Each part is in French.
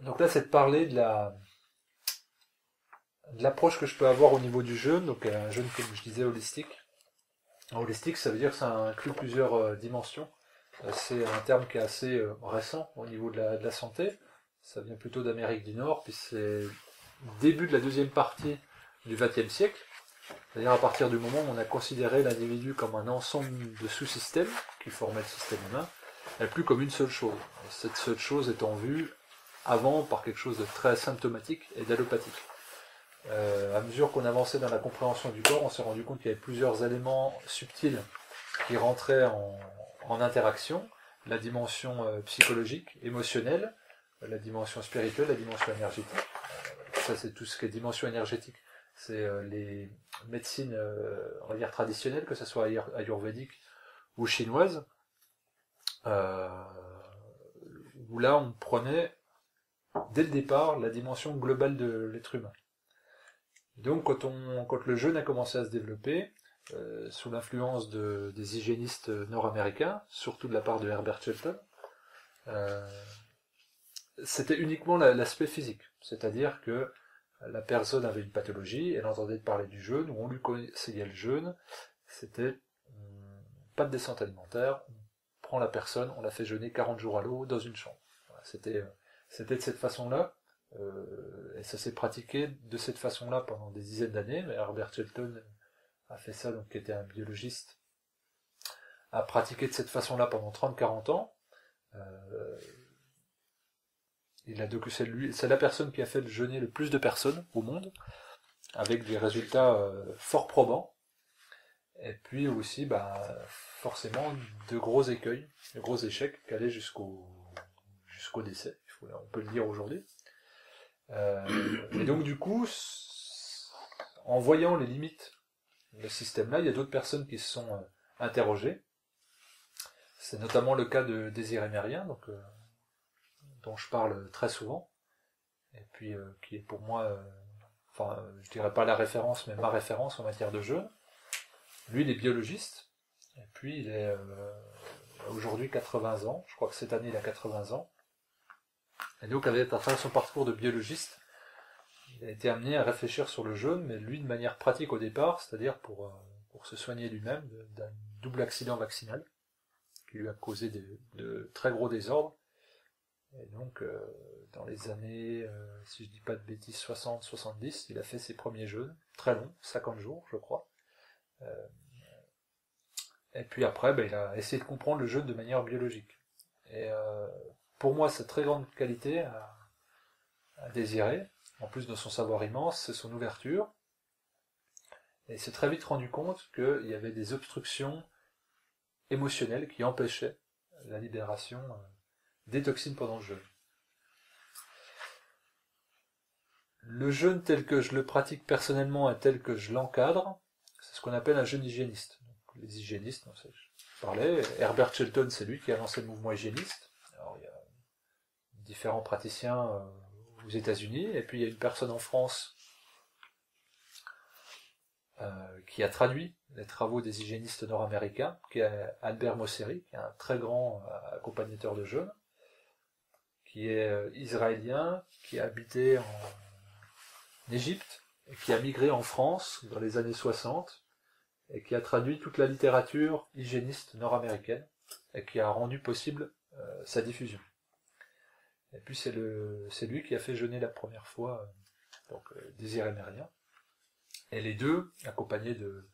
Donc là, c'est de parler de l'approche que je peux avoir au niveau du jeûne, donc un jeûne, comme je disais, holistique. Holistique, ça veut dire que ça inclut plusieurs dimensions. C'est un terme qui est assez récent au niveau de la santé. Ça vient plutôt d'Amérique du Nord, puis c'est début de la deuxième partie du XXe siècle. C'est-à-dire à partir du moment où on a considéré l'individu comme un ensemble de sous-systèmes qui formaient le système humain, et plus comme une seule chose. Et cette seule chose étant vue avant par quelque chose de très symptomatique et d'allopathique. À mesure qu'on avançait dans la compréhension du corps, on s'est rendu compte qu'il y avait plusieurs éléments subtils qui rentraient en interaction, la dimension psychologique, émotionnelle, la dimension spirituelle, la dimension énergétique. Ça, c'est tout ce qui est dimension énergétique. C'est les médecines, on va dire, traditionnelles, que ce soit ayurvédique ou chinoise, où là, on prenait, dès le départ, la dimension globale de l'être humain. Donc, quand le jeûne a commencé à se développer, sous l'influence des hygiénistes nord-américains, surtout de la part de Herbert Shelton, c'était uniquement l'aspect physique. C'est-à-dire que la personne avait une pathologie, elle entendait parler du jeûne, ou on lui conseillait le jeûne, c'était pas de descente alimentaire, on prend la personne, on la fait jeûner 40 jours à l'eau dans une chambre. Voilà, c'était de cette façon-là, et ça s'est pratiqué de cette façon-là pendant des dizaines d'années. Herbert Shelton a fait ça, donc qui était un biologiste, a pratiqué de cette façon-là pendant 30-40 ans. C'est la personne qui a fait jeûner le plus de personnes au monde, avec des résultats fort probants. Et puis aussi, forcément, de gros écueils, de gros échecs qui allaient jusqu'au décès, on peut le dire aujourd'hui. Et donc du coup, en voyant les limites de ce système-là, il y a d'autres personnes qui se sont interrogées. C'est notamment le cas de Désiré Mérien, dont je parle très souvent, et puis qui est pour moi, je dirais pas la référence, mais ma référence en matière de jeûne. Lui, il est biologiste, et puis il est aujourd'hui 80 ans, je crois que cette année il a 80 ans, et donc à travers son parcours de biologiste, il a été amené à réfléchir sur le jeûne, mais lui de manière pratique au départ, c'est-à-dire pour se soigner lui-même d'un double accident vaccinal, qui lui a causé de très gros désordres. Et donc, dans les années, si je dis pas de bêtises, 60-70, il a fait ses premiers jeûnes, très longs, 50 jours, je crois. Et puis après, il a essayé de comprendre le jeûne de manière biologique. Et pour moi, sa très grande qualité à désirer, en plus de son savoir immense, c'est son ouverture. Et il s'est très vite rendu compte qu'il y avait des obstructions émotionnelles qui empêchaient la libération des toxines pendant le jeûne. Le jeûne tel que je le pratique personnellement et tel que je l'encadre, c'est ce qu'on appelle un jeûne hygiéniste. Donc, les hygiénistes, je parlais, Herbert Shelton, c'est lui qui a lancé le mouvement hygiéniste. Alors, il y a différents praticiens aux États-Unis, et puis il y a une personne en France qui a traduit les travaux des hygiénistes nord-américains, qui est Albert Mosseri, qui est un très grand accompagnateur de jeûne, qui est israélien, qui a habité en Égypte, et qui a migré en France dans les années 60, et qui a traduit toute la littérature hygiéniste nord-américaine, et qui a rendu possible sa diffusion. Et puis c'est lui qui a fait jeûner la première fois Désiré Mérien. Et les deux, accompagnés de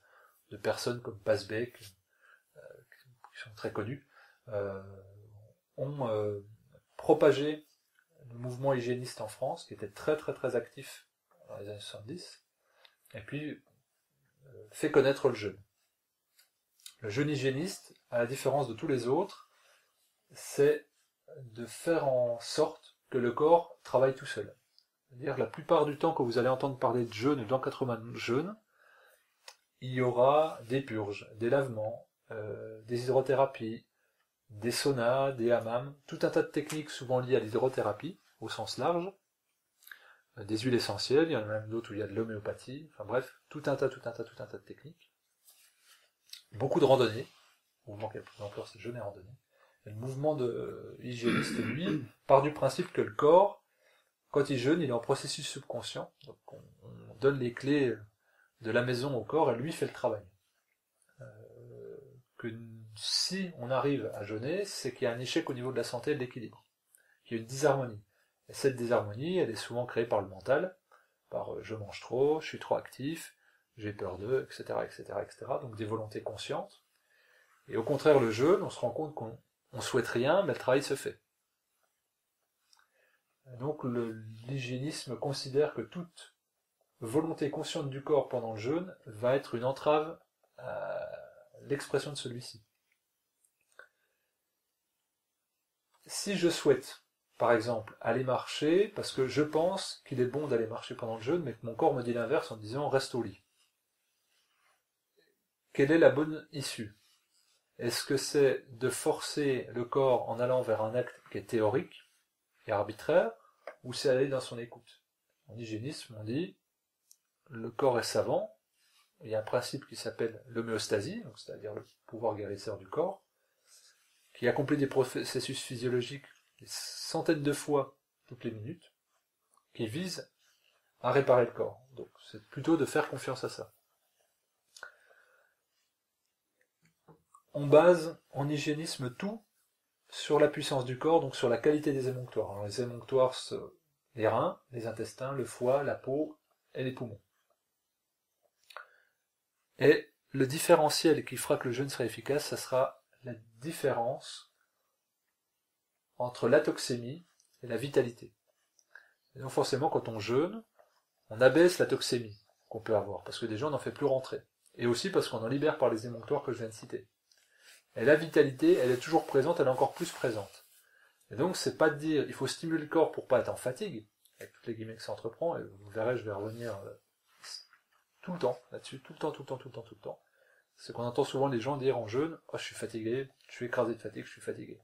personnes comme Pasbeck, qui sont très connus, ont propagé le mouvement hygiéniste en France, qui était très très très actif dans les années 70, et puis fait connaître le jeûne. Le jeûne hygiéniste, à la différence de tous les autres, c'est de faire en sorte que le corps travaille tout seul. C'est-à-dire, la plupart du temps, quand vous allez entendre parler de jeûne ou d'encadrement de jeûne, il y aura des purges, des lavements, des hydrothérapies, des saunas, des hammams, tout un tas de techniques souvent liées à l'hydrothérapie, au sens large, des huiles essentielles, il y en a même d'autres où il y a de l'homéopathie, enfin bref, tout un tas de techniques. Beaucoup de randonnées, le mouvement qui a le plus d'ampleur, c'est jeûne et randonnée. Et le mouvement hygiéniste, lui, part du principe que le corps quand il jeûne, il est en processus subconscient, donc on donne les clés de la maison au corps et lui fait le travail. Que si on arrive à jeûner, c'est qu'il y a un échec au niveau de la santé et de l'équilibre, qu'il y a une disharmonie. Et cette disharmonie, elle est souvent créée par le mental, par je mange trop, je suis trop actif, j'ai peur d'eux, etc., etc., etc., donc des volontés conscientes. Et au contraire, le jeûne, on se rend compte qu'on souhaite rien, mais le travail se fait. Et donc l'hygiénisme considère que toute volonté consciente du corps pendant le jeûne va être une entrave à l'expression de celui-ci. Si je souhaite, par exemple, aller marcher, parce que je pense qu'il est bon d'aller marcher pendant le jeûne, mais que mon corps me dit l'inverse en me disant reste au lit. Quelle est la bonne issue? Est-ce que c'est de forcer le corps en allant vers un acte qui est théorique et arbitraire, ou c'est aller dans son écoute? En hygiénisme, on dit le corps est savant, il y a un principe qui s'appelle l'homéostasie, c'est-à-dire le pouvoir guérisseur du corps, qui accomplit des processus physiologiques des centaines de fois toutes les minutes, qui vise à réparer le corps. Donc c'est plutôt de faire confiance à ça. On base en hygiénisme tout sur la puissance du corps, donc sur la qualité des émonctoires. Alors les émonctoires, c'est les reins, les intestins, le foie, la peau et les poumons. Et le différentiel qui fera que le jeûne sera efficace, ça sera la différence entre l'atoxémie et la vitalité. Et donc forcément, quand on jeûne, on abaisse la toxémie qu'on peut avoir, parce que déjà on n'en fait plus rentrer. Et aussi parce qu'on en libère par les émonctoires que je viens de citer. Et la vitalité, elle est toujours présente, elle est encore plus présente. Et donc c'est pas de dire, il faut stimuler le corps pour pas être en fatigue, avec toutes les guillemets que ça entreprend, et vous verrez, je vais revenir tout le temps là-dessus, tout le temps. C'est qu'on entend souvent les gens dire en jeûne, oh je suis fatigué, je suis écrasé de fatigue, je suis fatigué.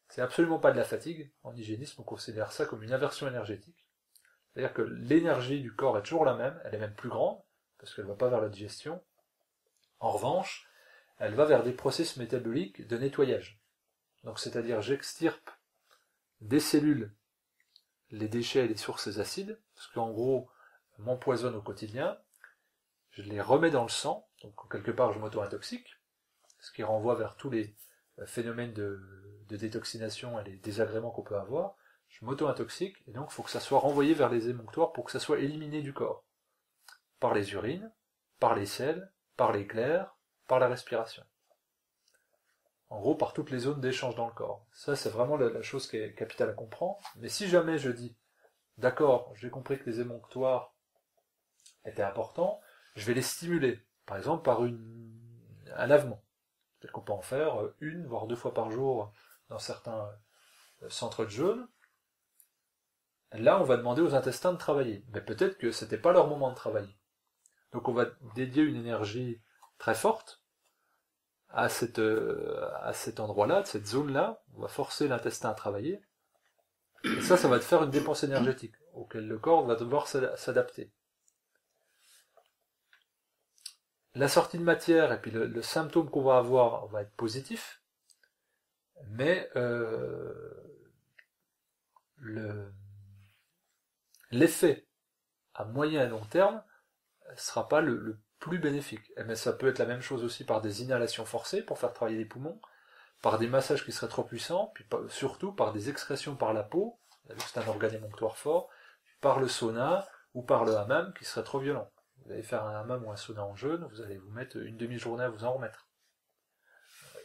C'est absolument pas de la fatigue. En hygiénisme, on considère ça comme une aversion énergétique. C'est-à-dire que l'énergie du corps est toujours la même, elle est même plus grande, parce qu'elle ne va pas vers la digestion. En revanche, elle va vers des processus métaboliques de nettoyage. Donc c'est-à-dire j'extirpe des cellules les déchets et les sources acides, parce qu'en gros, m'empoisonne au quotidien, je les remets dans le sang, donc quelque part je m'auto-intoxique, ce qui renvoie vers tous les phénomènes de détoxination et les désagréments qu'on peut avoir, je m'auto-intoxique, et donc il faut que ça soit renvoyé vers les émonctoires pour que ça soit éliminé du corps. Par les urines, par les selles, par l'éclair, par la respiration. En gros, par toutes les zones d'échange dans le corps. Ça, c'est vraiment la chose qui est capitale à comprendre. Mais si jamais je dis, d'accord, j'ai compris que les émonctoires étaient importants, je vais les stimuler. Par exemple, par un lavement. Peut-être qu'on peut en faire une, voire 2 fois par jour dans certains centres de jeûne. Là, on va demander aux intestins de travailler. Mais peut-être que c'était pas leur moment de travailler. Donc on va dédier une énergie très forte à cet endroit-là, cette zone-là. On va forcer l'intestin à travailler. Et ça va te faire une dépense énergétique, auquel le corps va devoir s'adapter. La sortie de matière et puis le symptôme qu'on va avoir va être positif, mais l'effet à moyen et long terme sera pas le plus bénéfique. Mais ça peut être la même chose aussi par des inhalations forcées pour faire travailler les poumons, par des massages qui seraient trop puissants, puis surtout par des excrétions par la peau, c'est un organe émonctoire fort, par le sauna ou par le hammam qui serait trop violent. Vous allez faire un hammam ou un sauna en jeûne, vous allez vous mettre une demi-journée à vous en remettre.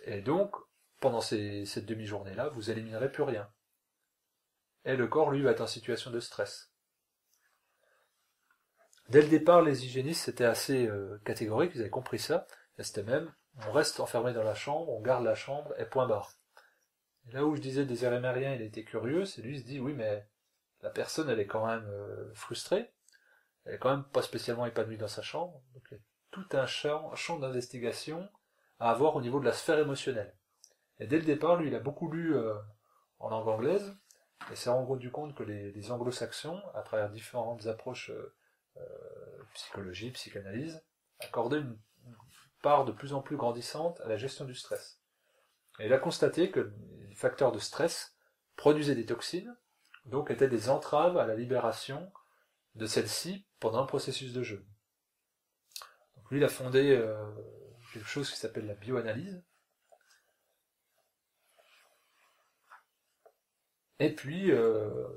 Et donc, pendant cette demi-journée-là, vous éliminerez plus rien. Et le corps, lui, va être en situation de stress. Dès le départ, les hygiénistes étaient assez catégoriques, ils avaient compris ça, et c'était même, on reste enfermé dans la chambre, on garde la chambre, et point barre. Et là où je disais des Érémériens, il était curieux, c'est lui, il se dit, oui, mais la personne, elle est quand même frustrée, elle est quand même pas spécialement épanouie dans sa chambre, donc il y a tout un champ d'investigation à avoir au niveau de la sphère émotionnelle. Et dès le départ, lui, il a beaucoup lu en langue anglaise, et s'est rendu compte que les anglo-saxons, à travers différentes approches psychologie, psychanalyse, accordaient une part de plus en plus grandissante à la gestion du stress. Et il a constaté que les facteurs de stress produisaient des toxines, donc étaient des entraves à la libération de celle-ci pendant un processus de jeûne. Donc lui, il a fondé quelque chose qui s'appelle la bioanalyse, et puis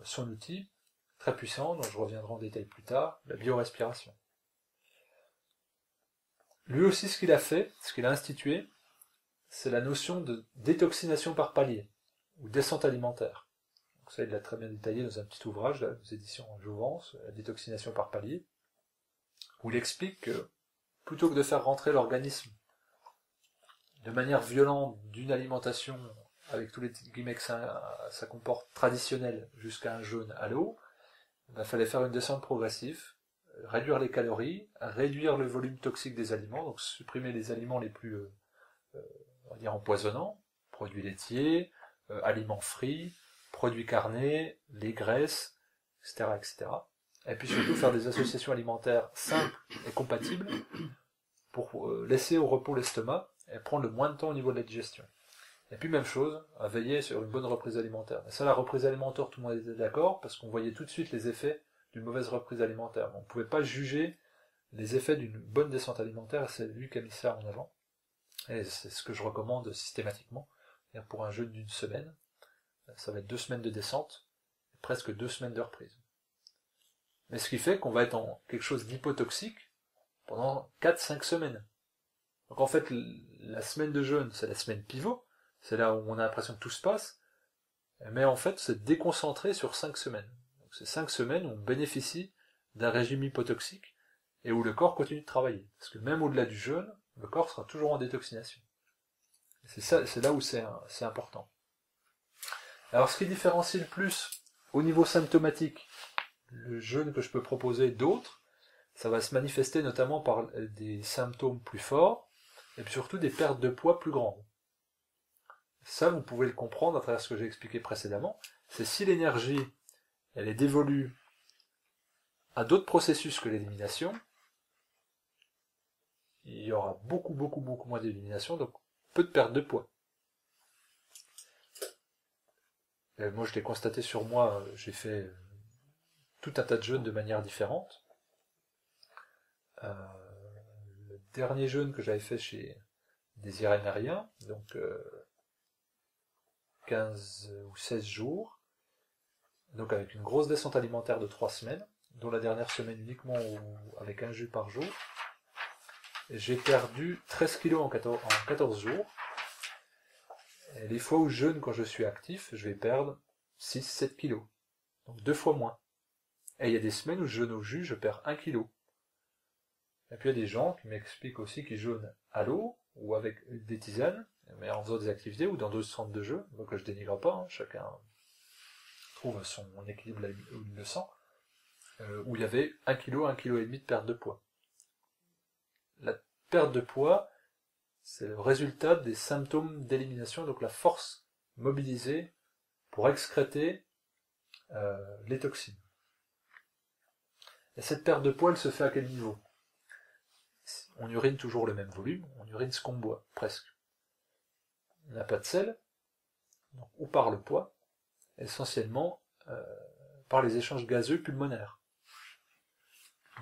son outil, très puissant, dont je reviendrai en détail plus tard, la biorespiration. Lui aussi, ce qu'il a fait, ce qu'il a institué, c'est la notion de détoxination par palier, ou descente alimentaire. Donc ça, il l'a très bien détaillé dans un petit ouvrage, là, aux éditions Jouvence, la détoxination par palier, où il explique que, plutôt que de faire rentrer l'organisme de manière violente d'une alimentation, avec tous les guillemets que ça comporte, traditionnelle, jusqu'à un jeûne à l'eau, il fallait faire une descente progressive, réduire les calories, réduire le volume toxique des aliments, donc supprimer les aliments les plus on va dire empoisonnants, produits laitiers, aliments frits, produits carnés, les graisses, etc., etc. Et puis surtout faire des associations alimentaires simples et compatibles pour laisser au repos l'estomac et prendre le moins de temps au niveau de la digestion. Et puis même chose, à veiller sur une bonne reprise alimentaire. Et ça, la reprise alimentaire, tout le monde était d'accord, parce qu'on voyait tout de suite les effets d'une mauvaise reprise alimentaire. On ne pouvait pas juger les effets d'une bonne descente alimentaire, et c'est lui qui a mis ça en avant. Et c'est ce que je recommande systématiquement. Pour un jeûne d'une semaine, ça va être 2 semaines de descente, et presque 2 semaines de reprise. Mais ce qui fait qu'on va être en quelque chose d'hypotoxique pendant 4-5 semaines. Donc en fait, la semaine de jeûne, c'est la semaine pivot, c'est là où on a l'impression que tout se passe, mais en fait, c'est déconcentré sur 5 semaines. Donc c'est 5 semaines où on bénéficie d'un régime hypotoxique, et où le corps continue de travailler. Parce que même au-delà du jeûne, le corps sera toujours en détoxination. C'est là où c'est important. Alors ce qui différencie le plus, au niveau symptomatique, le jeûne que je peux proposer d'autres, ça va se manifester notamment par des symptômes plus forts, et puis surtout des pertes de poids plus grandes. Ça, vous pouvez le comprendre à travers ce que j'ai expliqué précédemment, c'est si l'énergie, elle est dévolue à d'autres processus que l'élimination, il y aura beaucoup moins d'élimination, donc peu de perte de poids. Et moi, je l'ai constaté sur moi, j'ai fait tout un tas de jeûnes de manière différente. Le dernier jeûne que j'avais fait chez Désiré Mérien, donc 15 ou 16 jours, donc avec une grosse descente alimentaire de 3 semaines, dont la dernière semaine uniquement avec un jus par jour. Et j'ai perdu 13 kilos en 14 jours. Et les fois où je jeûne quand je suis actif, je vais perdre 6-7 kilos. Donc 2 fois moins. Et il y a des semaines où je jeûne au jus, je perds 1 kilo. Et puis il y a des gens qui m'expliquent aussi qu'ils jeûnent à l'eau, ou avec des tisanes, mais en faisant des activités, ou dans d'autres centres de jeu, donc je dénigre pas, hein, chacun trouve son équilibre là où il le sent, où il y avait 1 kg, 1,5 kg de perte de poids. La perte de poids, c'est le résultat des symptômes d'élimination, donc la force mobilisée pour excréter les toxines. Et cette perte de poids, elle se fait à quel niveau? On urine toujours le même volume, on urine ce qu'on boit, presque. On n'a pas de sel, donc, ou par le poids, essentiellement par les échanges gazeux pulmonaires.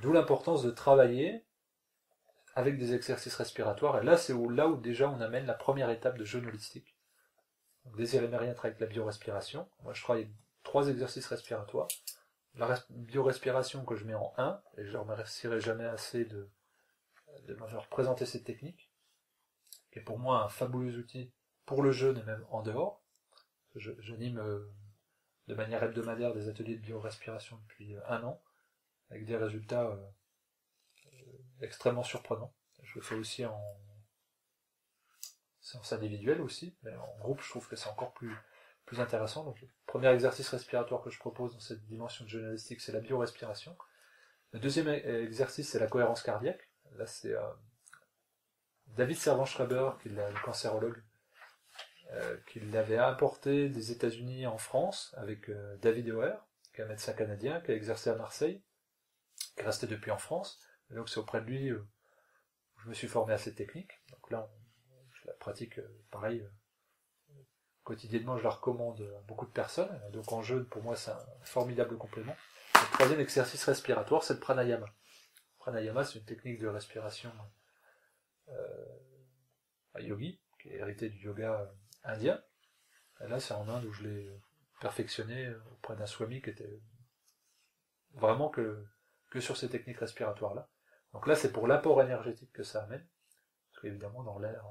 D'où l'importance de travailler avec des exercices respiratoires, et là c'est là où déjà on amène la première étape de jeûne holistique. Désiré Mérien travaille avec la biorespiration, moi je travaille 3 exercices respiratoires, la biorespiration que je mets en 1, et je ne remercierai jamais assez de m'avoir présenté cette technique, qui est pour moi un fabuleux outil pour le jeûne et même en dehors. J'anime de manière hebdomadaire des ateliers de biorespiration depuis 1 an, avec des résultats extrêmement surprenants. Je le fais aussi en séance individuelle aussi, mais en groupe je trouve que c'est encore plus intéressant. Donc le premier exercice respiratoire que je propose dans cette dimension de jeûne holistique, c'est la biorespiration. Le deuxième exercice, c'est la cohérence cardiaque. Là c'est David Servan-Schreiber, qui est le cancérologue, qui l'avait importé des États-Unis en France avec David Auer, qui est un médecin canadien, qui a exercé à Marseille, qui est resté depuis en France. Et donc c'est auprès de lui où je me suis formé à cette technique. Donc là, je la pratique pareil quotidiennement, je la recommande à beaucoup de personnes. Donc en jeûne, pour moi, c'est un formidable complément. Le troisième exercice respiratoire, c'est le pranayama. Le pranayama, c'est une technique de respiration yogi, qui est héritée du yoga indien. Et là, c'est en Inde où je l'ai perfectionné auprès d'un swami qui était vraiment que sur ces techniques respiratoires-là. Donc là, c'est pour l'apport énergétique que ça amène. Parce qu'évidemment, dans l'air,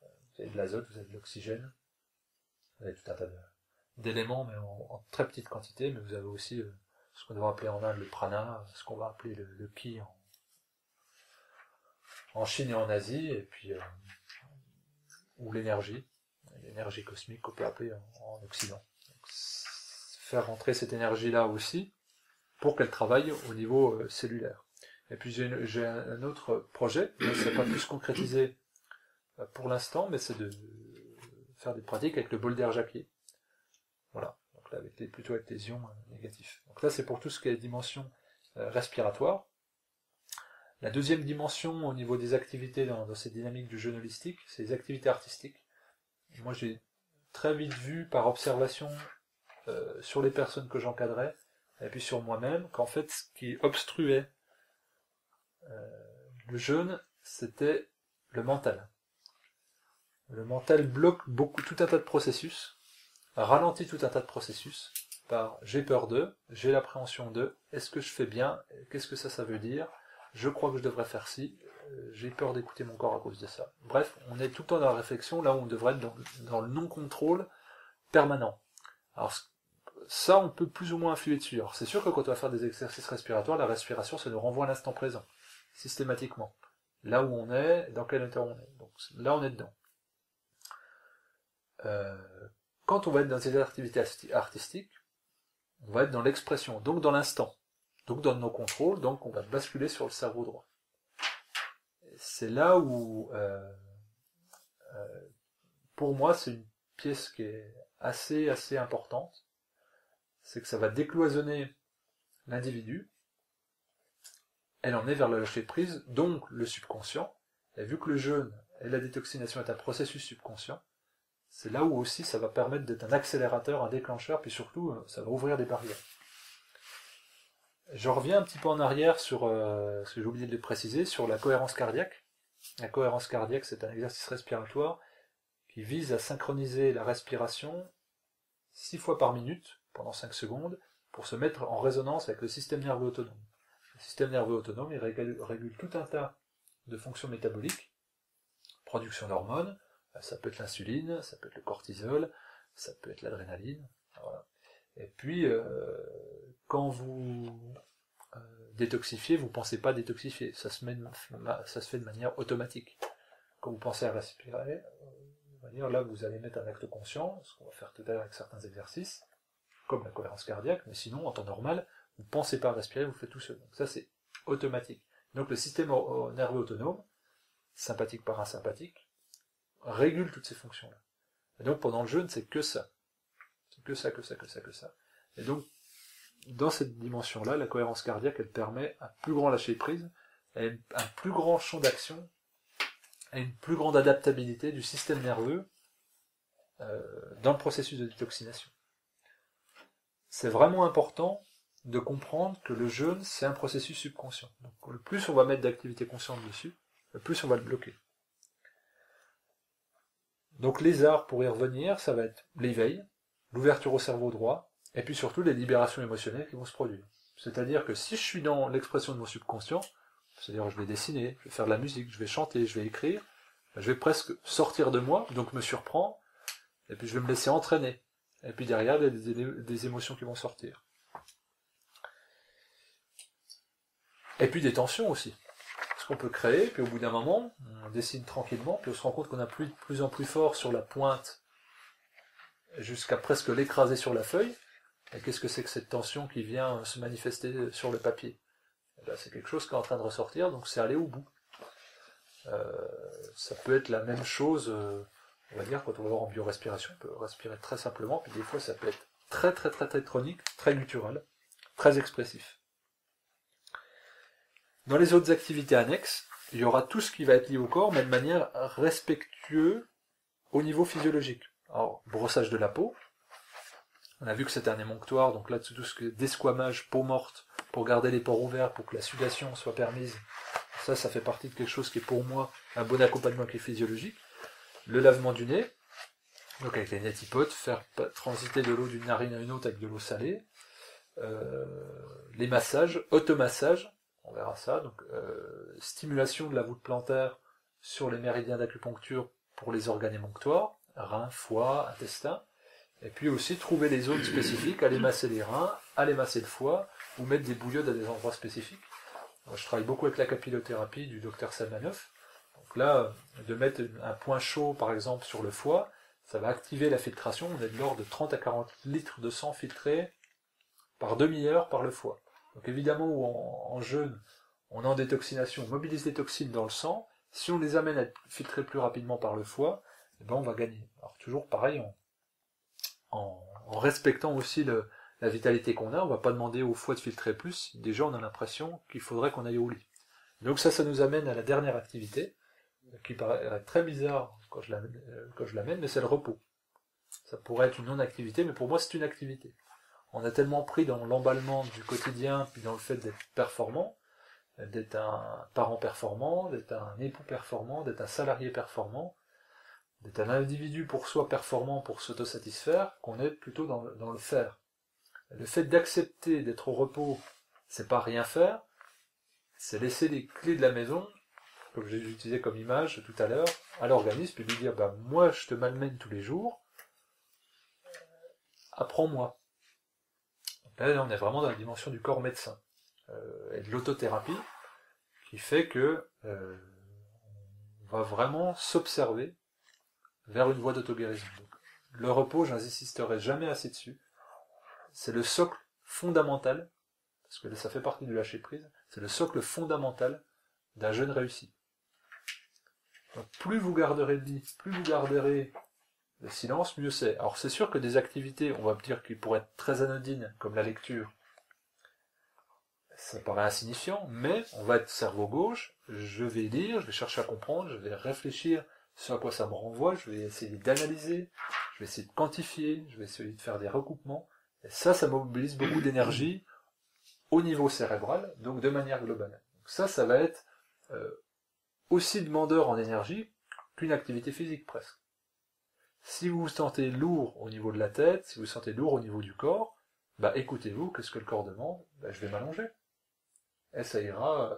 vous avez de l'azote, vous avez de l'oxygène, vous avez tout un tas d'éléments, mais en très petite quantité, mais vous avez aussi ce qu'on va appeler en Inde le prana, ce qu'on va appeler le ki en Chine et en Asie, et puis ou l'énergie cosmique qu'on peut appeler en Occident. Donc, faire rentrer cette énergie-là aussi, pour qu'elle travaille au niveau cellulaire. Et puis j'ai un autre projet, mais c'est pas plus concrétisé pour l'instant, mais c'est de faire des pratiques avec le bol d'air Jacquier. Voilà, donc là plutôt avec les ions négatifs. Donc là c'est pour tout ce qui est dimension respiratoire. La deuxième dimension au niveau des activités dans cette dynamique du jeûne holistique, c'est les activités artistiques. Moi j'ai très vite vu par observation sur les personnes que j'encadrais, et puis sur moi-même, qu'en fait ce qui obstruait le jeûne, c'était le mental. Le mental bloque tout un tas de processus, ralentit tout un tas de processus, par j'ai peur d'eux, j'ai l'appréhension d'eux, est-ce que je fais bien, qu'est-ce que ça veut dire, je crois que je devrais faire ci, j'ai peur d'écouter mon corps à cause de ça. Bref, on est tout le temps dans la réflexion, là où on devrait être dans le non-contrôle permanent. Alors ça, on peut plus ou moins influer dessus. Alors c'est sûr que quand on va faire des exercices respiratoires, la respiration, ça nous renvoie à l'instant présent, systématiquement. Là où on est, dans quel état on est. Donc là, on est dedans. Quand on va être dans ces activités artistiques, on va être dans l'expression, donc dans l'instant, donc dans nos contrôles, donc on va basculer sur le cerveau droit. C'est là où, pour moi, c'est une pièce qui est assez importante, c'est que ça va décloisonner l'individu, elle en est vers le lâcher prise, donc le subconscient, et vu que le jeûne et la détoxination est un processus subconscient, c'est là où aussi ça va permettre d'être un accélérateur, un déclencheur, puis surtout ça va ouvrir des barrières. Je reviens un petit peu en arrière sur ce que j'ai oublié de le préciser, sur la cohérence cardiaque. La cohérence cardiaque, c'est un exercice respiratoire qui vise à synchroniser la respiration 6 fois par minute, pendant 5 secondes, pour se mettre en résonance avec le système nerveux autonome. Le système nerveux autonome, il régule tout un tas de fonctions métaboliques, production d'hormones, ça peut être l'insuline, ça peut être le cortisol, ça peut être l'adrénaline, voilà. Et puis, quand vous détoxifiez, vous ne pensez pas détoxifier, ça se fait de manière automatique. Quand vous pensez à respirer, là vous allez mettre un acte conscient, ce qu'on va faire tout à l'heure avec certains exercices, comme la cohérence cardiaque, mais sinon, en temps normal, vous ne pensez pas à respirer, vous le faites tout seul. Donc ça, c'est automatique. Donc le système nerveux autonome, sympathique parasympathique, régule toutes ces fonctions-là. Et donc pendant le jeûne, c'est que ça. C'est que ça. Et donc, dans cette dimension-là, la cohérence cardiaque, elle permet un plus grand lâcher-prise, un plus grand champ d'action, et une plus grande adaptabilité du système nerveux dans le processus de détoxination. C'est vraiment important de comprendre que le jeûne, c'est un processus subconscient. Donc, le plus on va mettre d'activité consciente dessus, le plus on va le bloquer. Donc les arts, pour y revenir, ça va être l'éveil, l'ouverture au cerveau droit, et puis surtout les libérations émotionnelles qui vont se produire. C'est-à-dire que si je suis dans l'expression de mon subconscient, c'est-à-dire je vais dessiner, je vais faire de la musique, je vais chanter, je vais écrire, je vais presque sortir de moi, donc me surprendre, et puis je vais me laisser entraîner. Et puis derrière, il y a des émotions qui vont sortir. Et puis des tensions aussi. Ce qu'on peut créer, puis au bout d'un moment, on dessine tranquillement, puis on se rend compte qu'on appuie de plus en plus fort sur la pointe, jusqu'à presque l'écraser sur la feuille. Et qu'est-ce que c'est que cette tension qui vient se manifester sur le papier? Et là, c'est quelque chose qui est en train de ressortir, donc c'est aller au bout. Ça peut être la même chose, on va dire, quand on va voir en biorespiration, on peut respirer très simplement, puis des fois ça peut être très tonique, très guttural, très expressif. Dans les autres activités annexes, il y aura tout ce qui va être lié au corps, mais de manière respectueuse au niveau physiologique. Alors, brossage de la peau. On a vu que c'était un émonctoire, donc là, tout ce que desquamage, peau morte, pour garder les pores ouverts, pour que la sudation soit permise. Ça fait partie de quelque chose qui est pour moi un bon accompagnement qui est physiologique. Le lavement du nez, donc avec les netipotes, faire transiter de l'eau d'une narine à une autre avec de l'eau salée. Les massages, automassage, on verra ça, donc stimulation de la voûte plantaire sur les méridiens d'acupuncture pour les organes émonctoires, reins, foie, intestin, et puis aussi trouver les zones spécifiques, aller masser les reins, aller masser le foie, ou mettre des bouillottes à des endroits spécifiques. Moi, je travaille beaucoup avec la capillothérapie du docteur Salmanov, donc là, de mettre un point chaud par exemple sur le foie, ça va activer la filtration, on est de l'ordre de 30 à 40 litres de sang filtré par demi-heure par le foie. Donc évidemment, où en jeûne, on est en détoxination, on mobilise des toxines dans le sang, si on les amène à être filtrées plus rapidement par le foie, eh ben on va gagner. Alors toujours pareil, en respectant aussi la vitalité qu'on a, on va pas demander au foie de filtrer plus, déjà on a l'impression qu'il faudrait qu'on aille au lit. Donc ça nous amène à la dernière activité, qui paraît très bizarre quand je l'amène, mais c'est le repos. Ça pourrait être une non-activité, mais pour moi c'est une activité. On a tellement pris dans l'emballement du quotidien, puis dans le fait d'être performant, d'être un parent performant, d'être un époux performant, d'être un salarié performant, d'être un individu pour soi performant pour s'autosatisfaire, qu'on est plutôt dans le faire. Le fait d'accepter d'être au repos, c'est pas rien faire, c'est laisser les clés de la maison, comme j'ai utilisé comme image tout à l'heure, à l'organisme, et lui dire, bah, moi je te malmène tous les jours, apprends-moi. Là, on est vraiment dans la dimension du corps médecin, et de l'autothérapie, qui fait que on va vraiment s'observer vers une voie d'auto-guérison. Le repos, j'insisterai jamais assez dessus, c'est le socle fondamental, parce que ça fait partie du lâcher-prise, c'est le socle fondamental d'un jeûne réussi. Donc, plus vous garderez le lit, plus vous garderez le silence, mieux c'est. Alors c'est sûr que des activités, on va dire qu'ils pourraient être très anodines, comme la lecture, ça paraît insignifiant, mais on va être cerveau gauche, je vais lire, je vais chercher à comprendre, je vais réfléchir sur à quoi ça me renvoie, je vais essayer d'analyser, je vais essayer de quantifier, je vais essayer de faire des recoupements, et ça mobilise beaucoup d'énergie au niveau cérébral, donc de manière globale. Donc ça va être aussi demandeur en énergie qu'une activité physique presque. Si vous vous sentez lourd au niveau de la tête, si vous vous sentez lourd au niveau du corps, bah écoutez-vous, qu'est-ce que le corps demande? Bah, je vais m'allonger. Et ça ira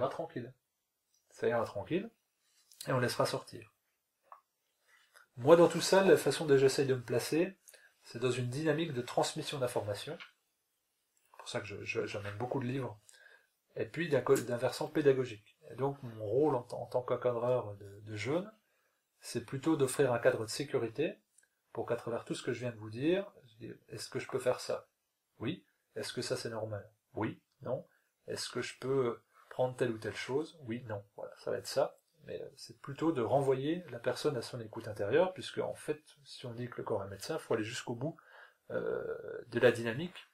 tranquille. Ça ira tranquille, et on laissera sortir. Moi, dans tout ça, la façon dont j'essaye de me placer, c'est dans une dynamique de transmission d'informations. C'est pour ça que j'amène beaucoup de livres. Et puis d'un versant pédagogique. Et donc, mon rôle en tant qu'encadreur de jeunes, c'est plutôt d'offrir un cadre de sécurité pour qu'à travers tout ce que je viens de vous dire, est-ce que je peux faire ça? Oui. Est-ce que ça c'est normal? Oui. Non. Est-ce que je peux prendre telle ou telle chose? Oui. Non. Voilà, ça va être ça. Mais c'est plutôt de renvoyer la personne à son écoute intérieure, puisque en fait, si on dit que le corps est médecin, il faut aller jusqu'au bout de la dynamique,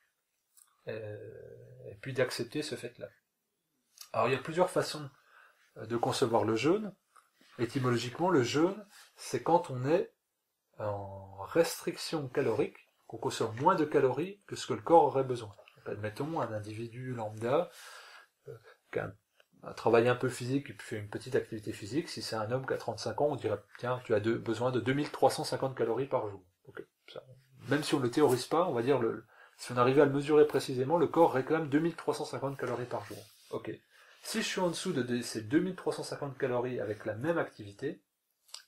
et puis d'accepter ce fait-là. Alors il y a plusieurs façons de concevoir le jeûne. Étymologiquement, le jeûne, c'est quand on est en restriction calorique, qu'on consomme moins de calories que ce que le corps aurait besoin. Admettons un individu lambda qui a un travail un peu physique et puis fait une petite activité physique. Si c'est un homme qui a 35 ans, on dirait tiens, tu as besoin de 2350 calories par jour. Okay. Ça, même si on ne le théorise pas, on va dire si on arrivait à le mesurer précisément, le corps réclame 2350 calories par jour. Ok. Si je suis en dessous de ces 2350 calories avec la même activité,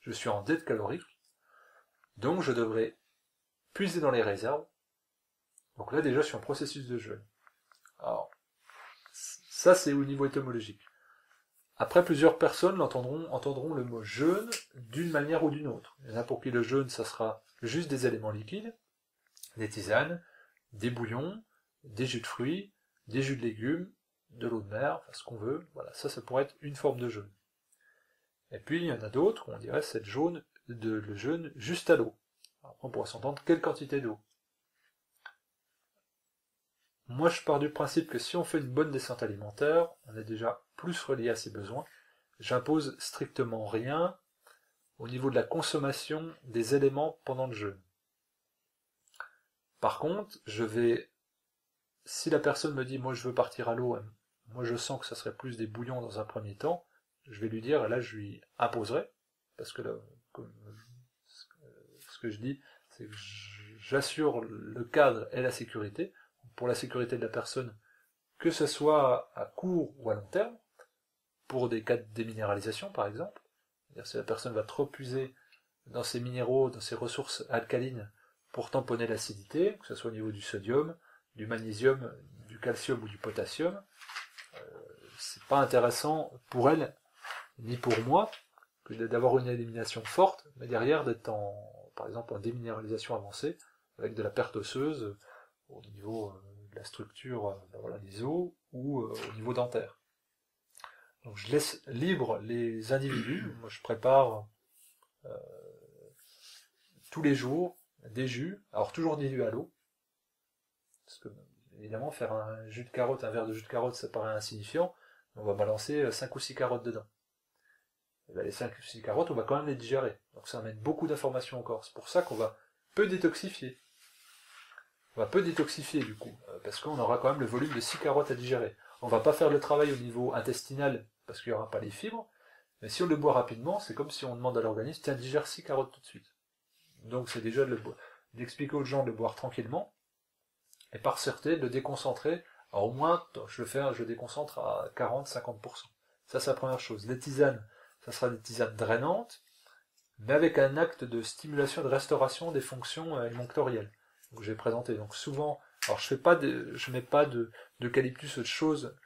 je suis en dette calorique, donc je devrais puiser dans les réserves. Donc là déjà je suis en processus de jeûne. Alors, ça c'est au niveau étymologique. Après plusieurs personnes entendront le mot jeûne d'une manière ou d'une autre. Il y en a pour qui le jeûne ça sera juste des éléments liquides, des tisanes, des bouillons, des jus de fruits, des jus de légumes, de l'eau de mer, enfin ce qu'on veut, voilà, ça pourrait être une forme de jeûne. Et puis il y en a d'autres, on dirait c'est le jeûne juste à l'eau. Après on pourra s'entendre quelle quantité d'eau. Moi je pars du principe que si on fait une bonne descente alimentaire, on est déjà plus relié à ses besoins. J'impose strictement rien au niveau de la consommation des éléments pendant le jeûne. Par contre, si la personne me dit, moi je veux partir à l'eau, moi je sens que ça serait plus des bouillons dans un premier temps, je vais lui dire, là je lui imposerai, parce que là, comme ce que je dis, c'est que j'assure le cadre et la sécurité, pour la sécurité de la personne, que ce soit à court ou à long terme, pour des cas de déminéralisation par exemple, c'est-à-dire si la personne va trop puiser dans ses minéraux, dans ses ressources alcalines, pour tamponner l'acidité, que ce soit au niveau du sodium, du magnésium, du calcium ou du potassium, c'est pas intéressant pour elle, ni pour moi, que d'avoir une élimination forte, mais derrière d'être par exemple en déminéralisation avancée, avec de la perte osseuse au niveau de la structure des os ou au niveau dentaire. Donc je laisse libre les individus, moi je prépare tous les jours des jus, alors toujours dilués à l'eau, parce que évidemment faire un jus de carotte, un verre de jus de carotte ça paraît insignifiant, on va balancer 5 ou 6 carottes dedans. Et bien les 5 ou 6 carottes, on va quand même les digérer. Donc ça amène beaucoup d'informations encore. C'est pour ça qu'on va peu détoxifier. On va peu détoxifier du coup, parce qu'on aura quand même le volume de 6 carottes à digérer. On va pas faire le travail au niveau intestinal, parce qu'il n'y aura pas les fibres, mais si on le boit rapidement, c'est comme si on demande à l'organisme, tiens, digère 6 carottes tout de suite. Donc c'est déjà d'expliquer aux gens de le boire tranquillement, et par certains de le déconcentrer, alors au moins, je déconcentre à 40-50%. Ça c'est la première chose. Les tisanes, ça sera des tisanes drainantes, mais avec un acte de stimulation et de restauration des fonctions émonctorielles. Donc j'ai présenté. Donc souvent, alors je mets pas d'eucalyptus ou de choses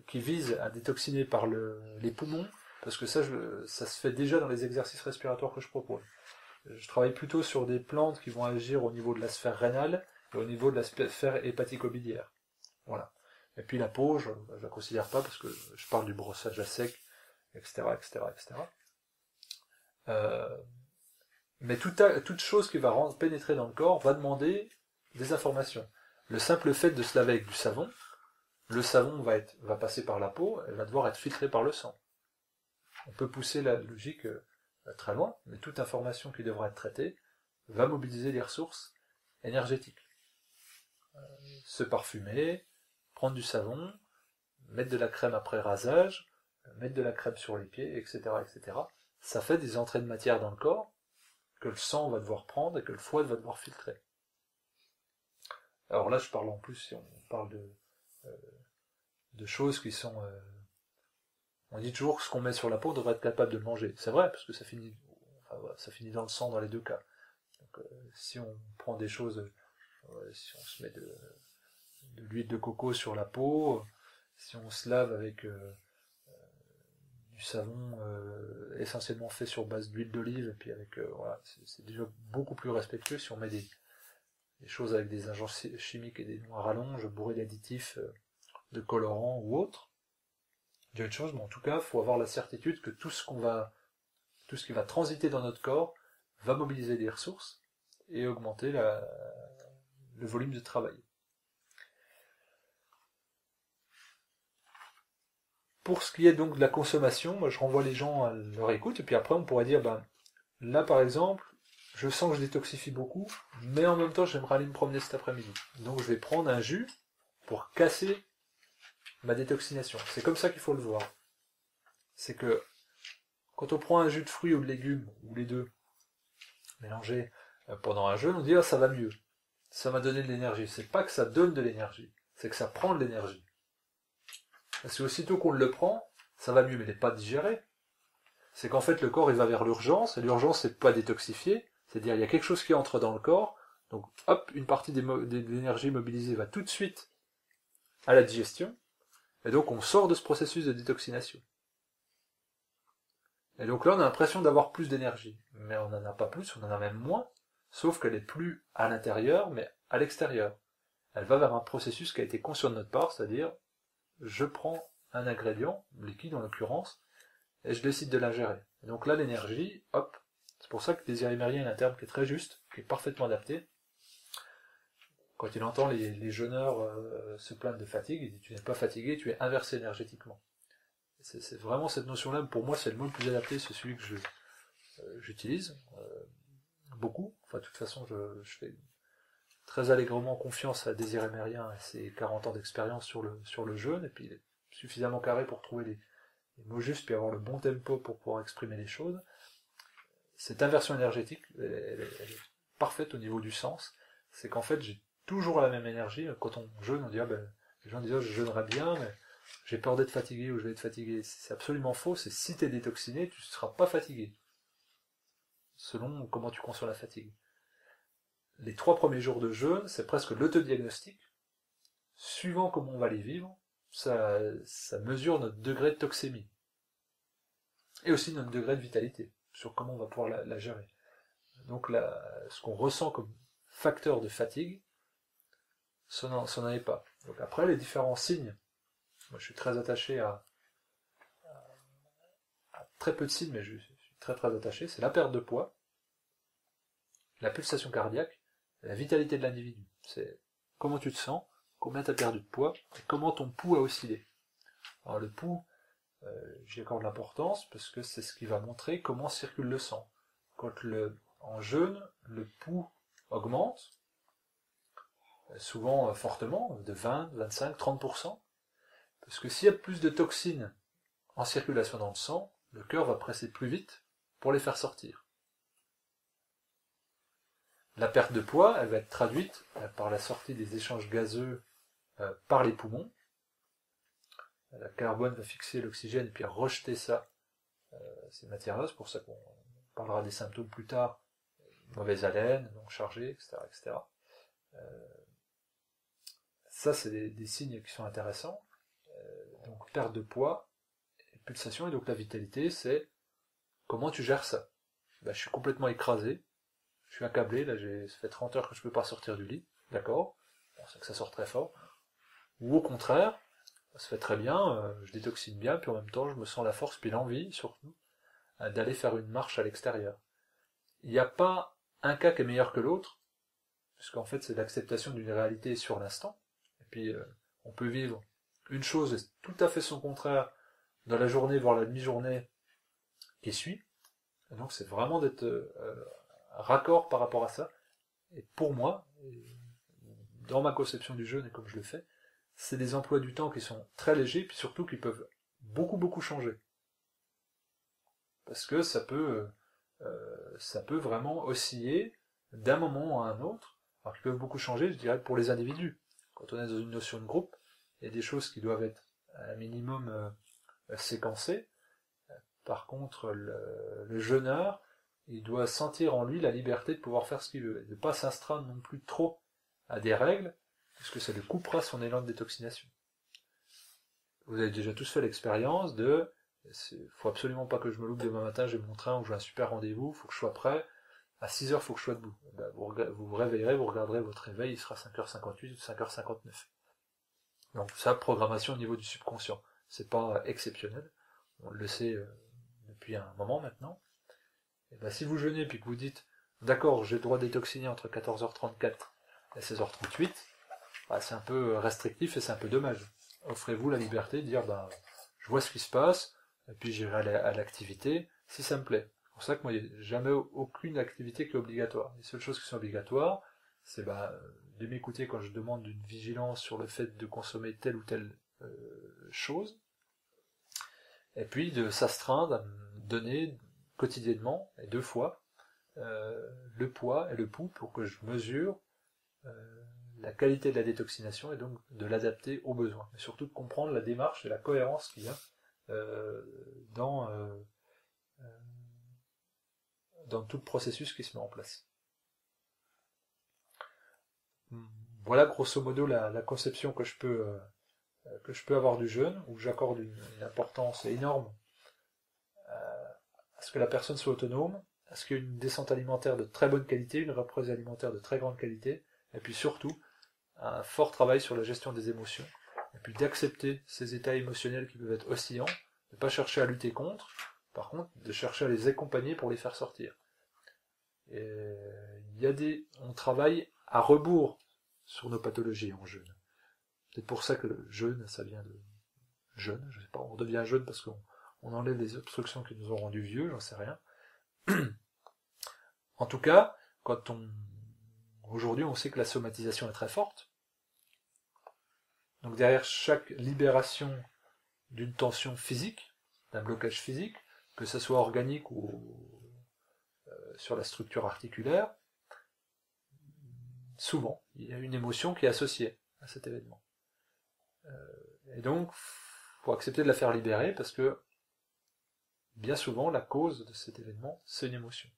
qui visent à détoxiner par les poumons, parce que ça se fait déjà dans les exercices respiratoires que je propose. Je travaille plutôt sur des plantes qui vont agir au niveau de la sphère rénale et au niveau de la sphère hépatico-biliaire. Voilà. Et puis la peau, je la considère pas parce que je parle du brossage à sec, etc., etc., etc. Mais toute chose qui va pénétrer dans le corps va demander des informations. Le simple fait de se laver avec du savon, le savon va passer par la peau, elle va devoir être filtrée par le sang. On peut pousser la logique très loin, mais toute information qui devra être traitée va mobiliser les ressources énergétiques. Se parfumer, prendre du savon, mettre de la crème après rasage, mettre de la crème sur les pieds, etc., etc. Ça fait des entrées de matière dans le corps que le sang va devoir prendre et que le foie va devoir filtrer. Alors là, je parle en plus, si on parle de choses qui sont... on dit toujours que ce qu'on met sur la peau, on devrait être capable de le manger. C'est vrai, parce que ça finit dans le sang dans les deux cas. Donc, si on prend des choses, si on se met de l'huile de coco sur la peau, si on se lave avec du savon essentiellement fait sur base d'huile d'olive, et puis avec c'est déjà beaucoup plus respectueux si on met des choses avec des agents chimiques et des noix à rallonge bourrés d'additifs, de colorants ou autres. Déjà une chose, mais en tout cas, il faut avoir la certitude que tout ce qui va transiter dans notre corps va mobiliser des ressources et augmenter le volume de travail. Pour ce qui est donc de la consommation, moi je renvoie les gens à leur écoute, et puis après on pourrait dire, là par exemple, je sens que je détoxifie beaucoup, mais en même temps j'aimerais aller me promener cet après-midi. Donc je vais prendre un jus pour casser ma détoxination. C'est comme ça qu'il faut le voir. C'est que quand on prend un jus de fruits ou de légumes, ou les deux, mélangés pendant un jeûne, on dit ça va mieux. Ça m'a donné de l'énergie. C'est pas que ça donne de l'énergie, c'est que ça prend de l'énergie. Parce que aussitôt qu'on le prend, ça va mieux, mais il n'est pas digéré. C'est qu'en fait le corps il va vers l'urgence, et l'urgence c'est pas détoxifier, c'est-à-dire il y a quelque chose qui entre dans le corps, donc hop, une partie de l'énergie mobilisée va tout de suite à la digestion, et donc on sort de ce processus de détoxination. Et donc là on a l'impression d'avoir plus d'énergie, mais on n'en a pas plus, on en a même moins, sauf qu'elle est plus à l'intérieur, mais à l'extérieur. Elle va vers un processus qui a été conscient de notre part, c'est-à-dire je prends un ingrédient, liquide en l'occurrence, et je décide de l'ingérer. Et donc là, l'énergie, hop, c'est pour ça que désir émérien est un terme qui est très juste, qui est parfaitement adapté. Quand il entend les jeûneurs se plaindre de fatigue, il dit tu n'es pas fatigué, tu es inversé énergétiquement. C'est vraiment cette notion-là, pour moi c'est le mot le plus adapté, c'est celui que j'utilise beaucoup. Enfin, de toute façon, je fais très allègrement confiance à Désiré Mérien et ses 40 ans d'expérience sur le jeûne, et puis il est suffisamment carré pour trouver les mots justes, puis avoir le bon tempo pour pouvoir exprimer les choses. Cette inversion énergétique, elle est parfaite au niveau du sens. C'est qu'en fait, j'ai toujours la même énergie. Quand on jeûne, on dit, les gens disent, je jeûnerai bien, mais j'ai peur d'être fatigué ou je vais être fatigué. C'est absolument faux. C'est si tu es détoxiné, tu ne seras pas fatigué. Selon comment tu conçois la fatigue. Les 3 premiers jours de jeûne, c'est presque l'autodiagnostic. Suivant comment on va les vivre, ça mesure notre degré de toxémie. Et aussi notre degré de vitalité, sur comment on va pouvoir la gérer. Donc ce qu'on ressent comme facteur de fatigue, ça n'en est pas. Donc après, les différents signes, moi je suis très attaché à très peu de signes, mais je suis très très attaché, c'est la perte de poids, la pulsation cardiaque, la vitalité de l'individu. C'est comment tu te sens, combien tu as perdu de poids, et comment ton pouls a oscillé. Alors le pouls, j'y accorde l'importance, parce que c'est ce qui va montrer comment circule le sang. Quand en jeûne, le pouls augmente, souvent fortement, de 20, 25, 30%, parce que s'il y a plus de toxines en circulation dans le sang, le cœur va presser plus vite pour les faire sortir. La perte de poids, elle va être traduite par la sortie des échanges gazeux par les poumons. Le carbone va fixer l'oxygène et puis rejeter ça, ces matières-là, c'est pour ça qu'on parlera des symptômes plus tard, mauvaise haleine, donc chargée, etc. etc. Ça, c'est des signes qui sont intéressants. Donc perte de poids, et pulsation, et donc la vitalité, c'est comment tu gères ça. Je suis complètement écrasé, je suis accablé, là ça fait 30 heures que je ne peux pas sortir du lit, d'accord, c'est que ça sort très fort. Ou au contraire, ça se fait très bien, je détoxine bien, puis en même temps je me sens la force, puis l'envie surtout, d'aller faire une marche à l'extérieur. Il n'y a pas un cas qui est meilleur que l'autre, puisqu'en fait c'est l'acceptation d'une réalité sur l'instant, et puis on peut vivre une chose et tout à fait son contraire dans la journée, voire la demi-journée qui suit, et donc c'est vraiment d'être raccord par rapport à ça, et pour moi, dans ma conception du jeûne et comme je le fais, c'est des emplois du temps qui sont très légers, puis surtout qui peuvent beaucoup changer. Parce que ça peut vraiment osciller d'un moment à un autre, alors qu'ils peuvent beaucoup changer, je dirais, pour les individus. Quand on est dans une notion de groupe, il y a des choses qui doivent être à un minimum séquencées. Par contre, le jeûneur, il doit sentir en lui la liberté de pouvoir faire ce qu'il veut, et de ne pas s'astreindre non plus trop à des règles, puisque ça lui coupera son élan de détoxination. Vous avez déjà tous fait l'expérience de faut absolument pas que je me loupe demain matin, j'ai mon train ou j'ai un super rendez-vous, faut que je sois prêt, à 6h faut que je sois debout. Vous vous réveillerez, vous regarderez votre réveil, il sera 5h58 ou 5h59. Donc ça, programmation au niveau du subconscient. C'est pas exceptionnel, on le sait depuis un moment maintenant. Et si vous jeûnez puis que vous dites d'accord, j'ai le droit de détoxiner entre 14h34 et 16h38, c'est un peu restrictif et c'est un peu dommage. Offrez-vous la liberté de dire je vois ce qui se passe, et puis j'irai à l'activité si ça me plaît. C'est pour ça que moi, il n'y a jamais aucune activité qui est obligatoire. Les seules choses qui sont obligatoires, c'est de m'écouter quand je demande une vigilance sur le fait de consommer telle ou telle chose, et puis de s'astreindre à me donner quotidiennement, et 2 fois, le poids et le pouls pour que je mesure la qualité de la détoxination et donc de l'adapter aux besoins. Mais surtout de comprendre la démarche et la cohérence qu'il y a dans tout le processus qui se met en place. Voilà grosso modo la conception que je peux avoir du jeûne, où j'accorde une importance énorme à ce que la personne soit autonome, à ce qu'il y ait une descente alimentaire de très bonne qualité, une reprise alimentaire de très grande qualité, et puis surtout un fort travail sur la gestion des émotions, et puis d'accepter ces états émotionnels qui peuvent être oscillants, de ne pas chercher à lutter contre, par contre de chercher à les accompagner pour les faire sortir. Et on travaille à rebours sur nos pathologies en jeûne. C'est pour ça que le jeûne, ça vient de jeûne, je sais pas, on devient jeune parce qu'on enlève les obstructions qui nous ont rendus vieux, j'en sais rien. En tout cas, aujourd'hui on sait que la somatisation est très forte. Donc derrière chaque libération d'une tension physique, d'un blocage physique, que ce soit organique ou sur la structure articulaire, souvent, il y a une émotion qui est associée à cet événement. Et donc, il faut accepter de la faire libérer parce que, bien souvent, la cause de cet événement, c'est une émotion.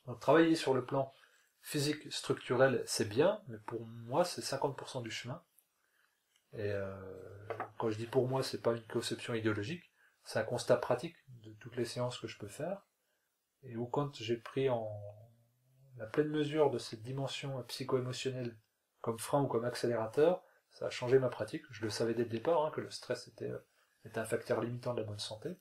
Donc, travailler sur le plan physique, structurel, c'est bien, mais pour moi, c'est 50% du chemin. Et quand je dis pour moi, c'est pas une conception idéologique, c'est un constat pratique de toutes les séances que je peux faire, et où quand j'ai pris en la pleine mesure de cette dimension psycho-émotionnelle comme frein ou comme accélérateur, ça a changé ma pratique. Je le savais dès le départ, que le stress était un facteur limitant de la bonne santé,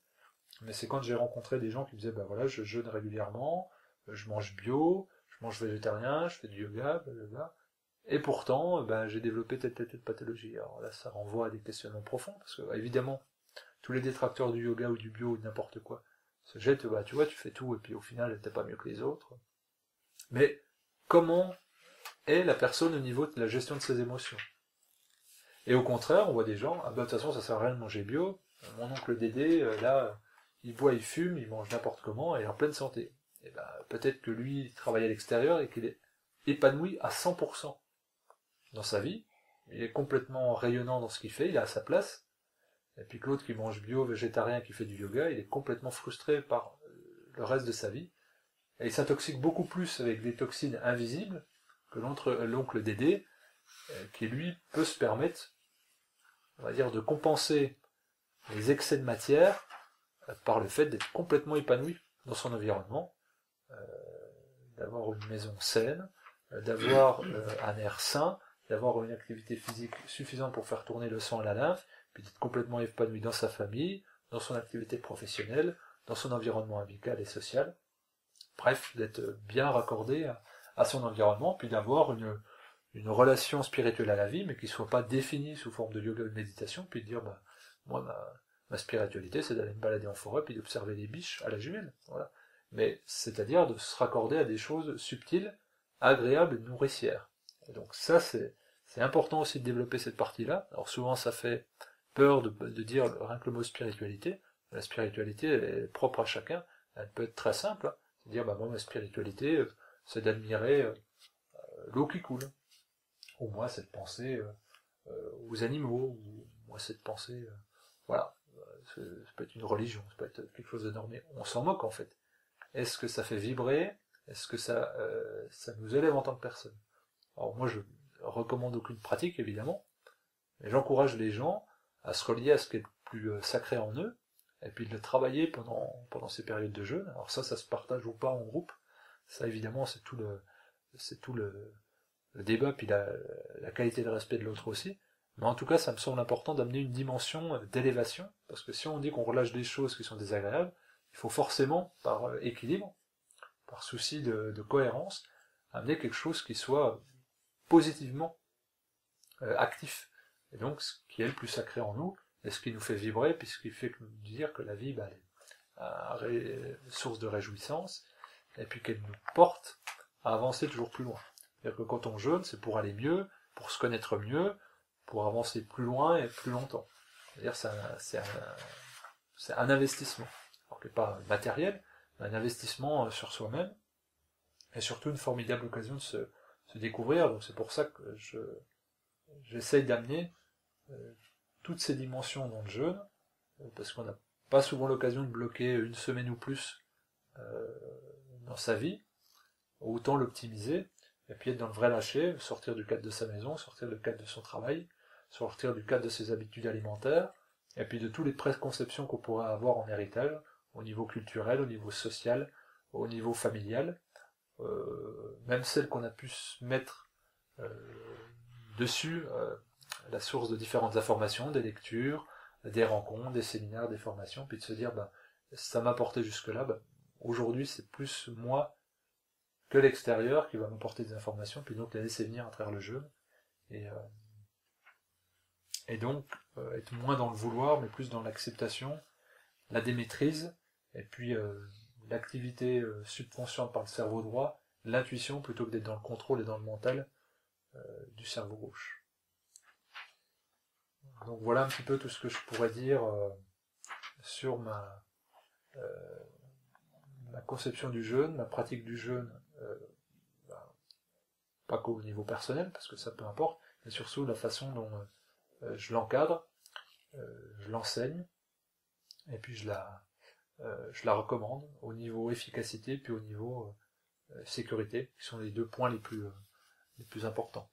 mais c'est quand j'ai rencontré des gens qui me disaient, voilà, je jeûne régulièrement, je mange bio, je mange végétarien, je fais du yoga, blablabla, et pourtant, j'ai développé telle pathologie. Alors là, ça renvoie à des questionnements profonds, parce que, évidemment, tous les détracteurs du yoga ou du bio ou de n'importe quoi se jettent, tu vois, tu fais tout, et puis au final, t'es pas mieux que les autres. Mais, comment est la personne au niveau de la gestion de ses émotions? Et au contraire, on voit des gens, de toute façon, ça sert à rien de manger bio, mon oncle Dédé, là, il boit, il fume, il mange n'importe comment, et il est en pleine santé. Et peut-être que lui, il travaille à l'extérieur, et qu'il est épanoui à 100% dans sa vie, il est complètement rayonnant dans ce qu'il fait, il est à sa place, et puis que l'autre qui mange bio, végétarien, qui fait du yoga, il est complètement frustré par le reste de sa vie, et il s'intoxique beaucoup plus avec des toxines invisibles que l'oncle Dédé, qui lui peut se permettre, on va dire, de compenser les excès de matière par le fait d'être complètement épanoui dans son environnement, d'avoir une maison saine, d'avoir un air sain, d'avoir une activité physique suffisante pour faire tourner le sang et la lymphe, puis d'être complètement épanoui dans sa famille, dans son activité professionnelle, dans son environnement amical et social. Bref, d'être bien raccordé à son environnement, puis d'avoir une relation spirituelle à la vie, mais qui ne soit pas définie sous forme de yoga ou de méditation, puis de dire, moi, ma spiritualité, c'est d'aller me balader en forêt, puis d'observer les biches à la jumelle. Voilà. Mais c'est-à-dire de se raccorder à des choses subtiles, agréables et nourricières. Et donc ça, c'est important aussi de développer cette partie-là. Alors souvent, ça fait peur de dire rien que le mot spiritualité. La spiritualité, elle est propre à chacun. Elle peut être très simple. C'est dire, moi, ma spiritualité, c'est d'admirer l'eau qui coule. Ou moi, c'est de penser aux animaux. Ou moi, c'est de penser... voilà. Ça peut être une religion, ça peut être quelque chose de normé. On s'en moque, en fait. Est-ce que ça fait vibrer? Est-ce que ça nous élève en tant que personne? Alors moi, je recommande aucune pratique, évidemment, mais j'encourage les gens à se relier à ce qui est le plus sacré en eux, et puis de le travailler pendant ces périodes de jeûne. Alors ça se partage ou pas en groupe. Ça, évidemment, c'est tout le débat, puis la qualité de respect de l'autre aussi. Mais en tout cas, ça me semble important d'amener une dimension d'élévation, parce que si on dit qu'on relâche des choses qui sont désagréables, il faut forcément, par équilibre, par souci de cohérence, amener quelque chose qui soit positivement actif. Et donc, ce qui est le plus sacré en nous, et ce qui nous fait vibrer, puis ce qui fait dire que la vie, elle est source de réjouissance, et puis qu'elle nous porte à avancer toujours plus loin. C'est-à-dire que quand on jeûne, c'est pour aller mieux, pour se connaître mieux, pour avancer plus loin et plus longtemps. C'est-à-dire c'est un investissement. Alors que pas matériel, mais un investissement sur soi-même, et surtout une formidable occasion de se découvrir. Donc c'est pour ça que j'essaye d'amener toutes ces dimensions dans le jeûne, parce qu'on n'a pas souvent l'occasion de bloquer une semaine ou plus dans sa vie, autant l'optimiser, et puis être dans le vrai lâcher, sortir du cadre de sa maison, sortir du cadre de son travail, sortir du cadre de ses habitudes alimentaires, et puis de toutes les préconceptions qu'on pourrait avoir en héritage, au niveau culturel, au niveau social, au niveau familial, même celles qu'on a pu se mettre dessus, la source de différentes informations, des lectures, des rencontres, des séminaires, des formations, puis de se dire, ça m'a porté jusque-là, aujourd'hui c'est plus moi que l'extérieur qui va m'apporter des informations, puis donc les laisser venir à travers le jeu, et donc être moins dans le vouloir, mais plus dans l'acceptation, la démaîtrise, et puis l'activité subconsciente par le cerveau droit, l'intuition plutôt que d'être dans le contrôle et dans le mental du cerveau gauche. Donc voilà un petit peu tout ce que je pourrais dire sur ma conception du jeûne, ma pratique du jeûne, pas qu'au niveau personnel, parce que ça peu importe, mais surtout la façon dont je l'encadre, je l'enseigne, et puis je la recommande au niveau efficacité, puis au niveau sécurité, qui sont les deux points les plus importants.